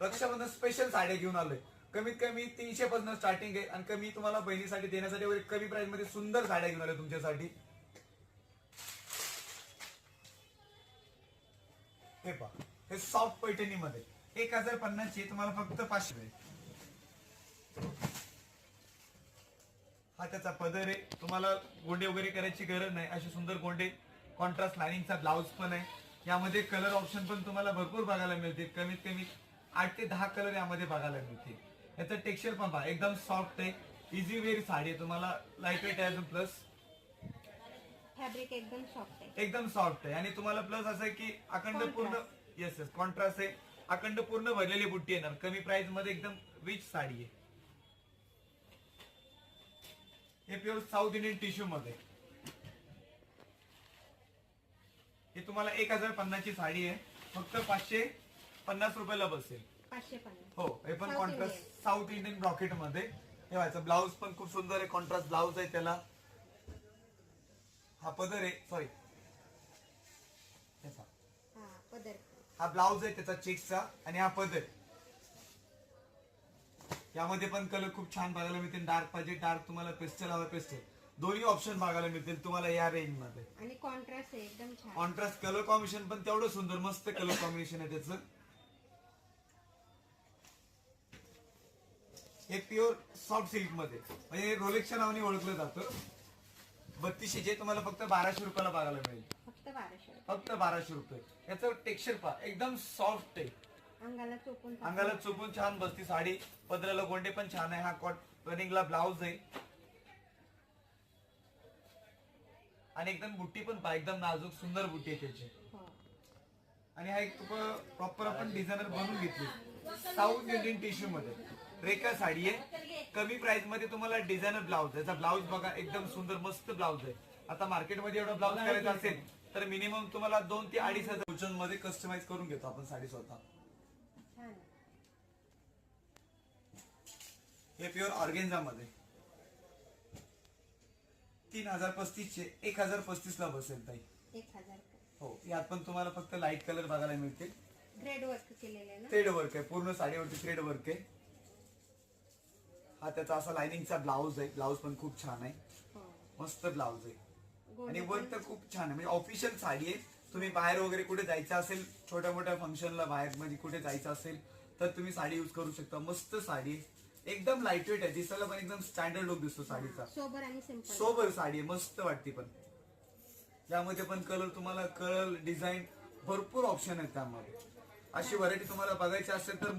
Rakshabandhan special साड्या घेऊन आलोय. कमीत कमी 300 पासून स्टार्टिंग आहे आणि कमी तुम्हाला बहिणीसाठी देण्यासाठी वगैरे कमी प्राइस मध्ये सुंदर साड्या घेऊन आलोय तुमच्यासाठी. हे पहा, हे सॉफ्ट पैठणी मध्ये 1050 ची तुम्हाला फक्त 500. हा त्याचा पदर आहे. तुम्हाला गोंडे वगैरे करायची गरज नाही. असे सुंदर गोंडे, कॉन्ट्रास्ट लाइनिंगचा ब्लाउज पण आहे. यामध्ये कलर ऑप्शन पण तुम्हाला भरपूर बघायला मिळतील. कमीत कमी 8 ते 10 कलर यामध्ये बघायला मिळतील. याचं टेक्स्चर पण पहा, एकदम सॉफ्ट आहे. इझी वेअर साडी आहे. तुम्हाला लाईट वेट आहे प्लस फॅब्रिक एकदम सॉफ्ट आहे. एकदम सॉफ्ट आहे. आणि तुम्हाला प्लस असं आहे की अखंड पूर्ण येस येस कॉन्ट्रास्ट आहे. अखंड पूर्ण भरलेली बुट्टी येणार. कमी प्राइस मध्ये एकदम रिच साडी आहे. हे प्युअर साऊथ इंडियन टिश्यू मध्ये. हे तुम्हाला 1050 ची साडी आहे. फक्त 550 रुपयाला बसेल. 550. हो, हे पण कॉन्ट्रास्ट साऊथ इंडियन ब्रॉकेट मध्ये. हे व्हायचं ब्लाऊज पण खूप सुंदर आहे. कॉन्ट्रास्ट ब्लाऊज आहे त्याला. हा पदर आहे, सॉरी हा पदर. हा ब्लाऊज आहे त्याचा चेक्सचा आणि हा पदर. यामध्ये पण कलर खूप छान बघायला मिळतील. डार्क पाहिजे डार्क, तुम्हाला पेस्टल हवा पेस्टल, दोन्ही ऑप्शन बघायला मिळतील तुम्हाला या रेंज मध्ये. आणि कॉन्ट्रास्ट आहे एकदम छान. कॉन्ट्रास्ट कलर कॉम्बिनेशन पण तेवढं सुंदर, मस्त कलर कॉम्बिनेशन आहे त्याचं. हे प्युअर सॉफ्ट सिल्क मध्ये, म्हणजे रोलेक्सच्या नावाने ओळखलं जातं. 3200 जे तुम्हाला फक्त 1200 रुपयाला बघायला मिळेल. फक्त 1200. फक्त 1200 रुपये. याचं टेक्स्चर पहा, एकदम सॉफ्ट आहे. अंगाला चुपून छान बसती साडी. पदराला गोंडे पण छान आहे. हा कॉट रनिंगला ब्लाऊज आहे. आणि एकदम बुट्टी पण पहा, एकदम नाजूक सुंदर बुट्टी आहे त्याची. आणि हा एक प्रॉपर आपण डिझायनर बनवून घेतली साऊथ इंडियन टिश्यू मध्ये. रेखा साडी आहे. कमी प्राइस मध्ये तुम्हाला डिझायनर ब्लाऊज. याचा ब्लाऊज बघा, एकदम सुंदर मस्त ब्लाऊज आहे. आता मार्केटमध्ये एवढा ब्लाऊज करायचा असेल तर मिनिमम तुम्हाला 2 ते 2500 मध्ये कस्टमाइज करून घेतो आपण साडी स्वतः. हे प्युअर ऑर्गेन्झा मध्ये 3035 चे 1035 ला बसेल ताई. 1000. हो, यात पण तुम्हाला फक्त लाईट कलर बघायला मिळतील. थ्रेड वर्क केलेलं आहे ना. थ्रेड वर्क आहे पूर्ण साडीवरती. थ्रेड वर्क आहे. हा त्याचा असा लाइनिंगचा ब्लाऊज आहे. ब्लाऊज पण खूप छान आहे. मस्त ब्लाऊज आहे. आणि वर्क तर खूप छान आहे. म्हणजे ऑफिशियल साडी आहे. तुम्ही बाहेर वगैरे कुठे जायचं असेल, छोट्या मोठ्या फंक्शनला बाहेर मध्ये कुठे जायचं असेल तर तुम्ही साडी युज करू शकता. मस्त साडी आहे. एकदम लाईट वेट आहे. दिसायला पण एकदम स्टँडर्ड लुक दिसतो साडीचा. सोबर आणि सिंपल. सोबर साडी आहे. मस्त वाटते पण. यामध्ये पण कलर तुम्हाला, कलर डिझाईन भरपूर ऑप्शन आहेत त्यामध्ये. अशी व्हरायटी तुम्हाला बघायची असेल तर